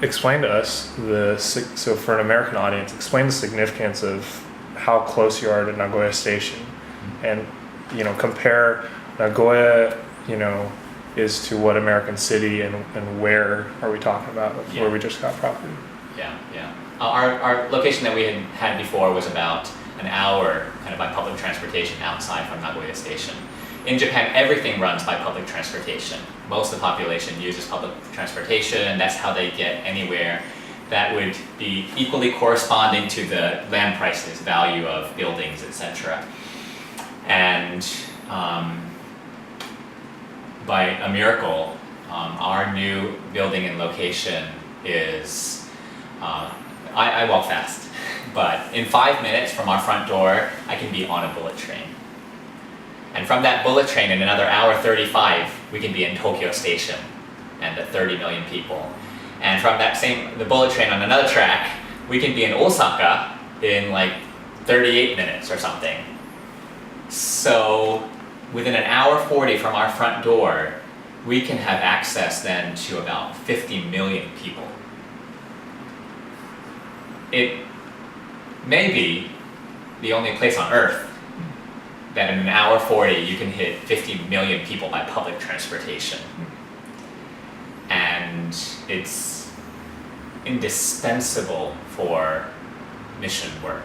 explain to us so for an American audience, explain the significance of how close you are to Nagoya Station, and compare Nagoya, is to what American city and where are we talking about where we just got property? Yeah. Our location that we had before was about an hour kind of by public transportation outside from Nagoya Station. In Japan, everything runs by public transportation. Most of the population uses public transportation. That's how they get anywhere that would be equally corresponding to the land prices, value of buildings, etc. And by a miracle, our new building and location is, I walk fast, but in 5 minutes from our front door, I can be on a bullet train. And from that bullet train, in another hour 35, we can be in Tokyo Station and the 30 million people. And from the bullet train on another track, we can be in Osaka in like 38 minutes or something. So within an hour 40 from our front door, we can have access then to about 50 million people. It may be the only place on Earth that in an hour 40 you can hit 50 million people by public transportation. And it's indispensable for mission work.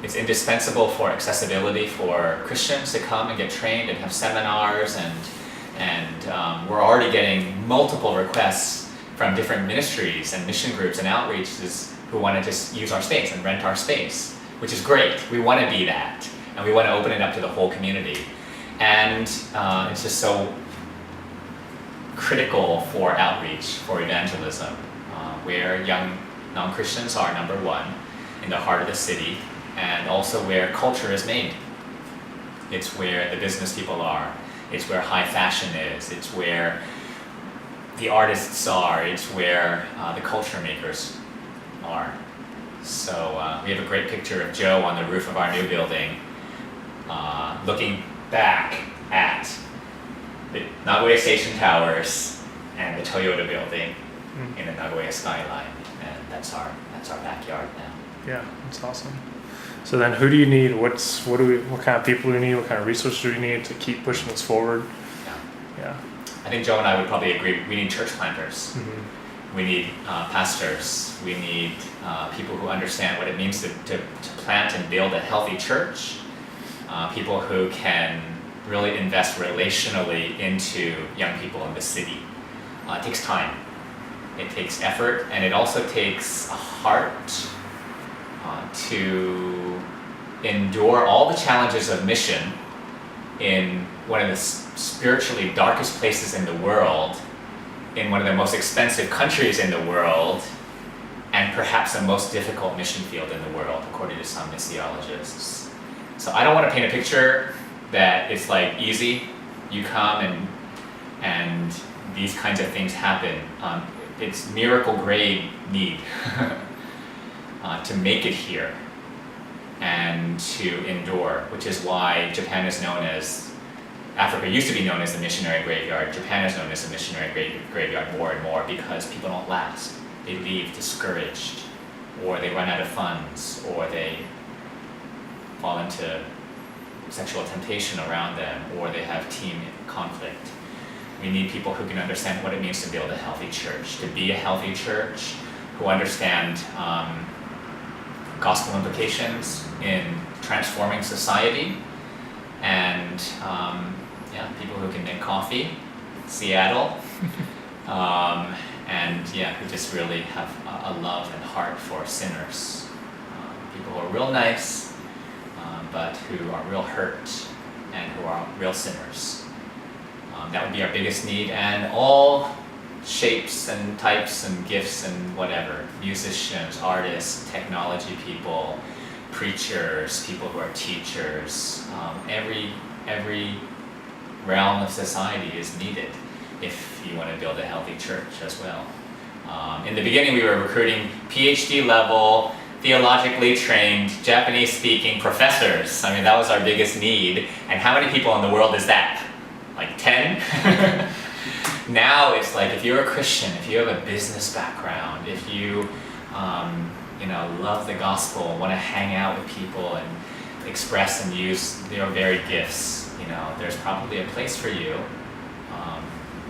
It's indispensable for accessibility for Christians to come and get trained and have seminars, and we're already getting multiple requests from different ministries and mission groups and outreaches who want to just use our space and rent our space, which is great. We want to be that, and we want to open it up to the whole community. And it's just so critical for outreach, for evangelism, where young non-Christians are number one in the heart of the city, and also where culture is made. It's where the business people are. It's where high fashion is. It's where the artists are. It's where the culture makers are. So we have a great picture of Joe on the roof of our new building, looking back at the Nagoya Station towers and the Toyota building in the Nagoya skyline, and that's our backyard now. Yeah, that's awesome. So then, who do you need? What kind of people do you need? What kind of resources do you need to keep pushing this forward? Yeah. I think Joe and I would probably agree. We need church planters. We need pastors. We need people who understand what it means to plant and build a healthy church. People who can really invest relationally into young people in the city. It takes time. It takes effort, and it also takes a heart to endure all the challenges of mission in one of the spiritually darkest places in the world, in one of the most expensive countries in the world, and perhaps the most difficult mission field in the world, according to some missiologists. So I don't want to paint a picture that it's like easy, you come and these kinds of things happen. It's miracle grade need to make it here and to endure, which is why Japan is known as, Africa used to be known as the missionary graveyard. Japan is known as the missionary graveyard more and more because people don't last. They leave discouraged, or they run out of funds, or they fall into sexual temptation around them, or they have team conflict. We need people who can understand what it means to build a healthy church, to be a healthy church, who understand gospel implications in transforming society, and people who can make coffee, Seattle, and who just really have a love and heart for sinners. People who are real nice, but who are real hurt and who are real sinners. That would be our biggest need, and all shapes and types and gifts and whatever, musicians, artists, technology people, preachers, people who are teachers, every realm of society is needed if you want to build a healthy church as well. In the beginning we were recruiting PhD level, theologically trained, Japanese speaking professors. I mean, that was our biggest need. And how many people in the world is that? Like 10? now it's like if you're a Christian, if you have a business background, if you love the gospel, want to hang out with people and express and use your very gifts, there's probably a place for you.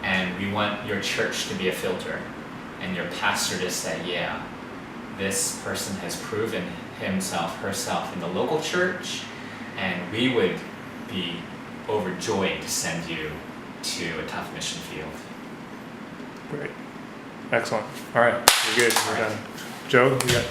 And we want your church to be a filter and your pastor to say, yeah, this person has proven himself, herself in the local church, and we would be overjoyed to send you to a tough mission field. Great. Excellent. All right. We're good. We're done. Joe, you got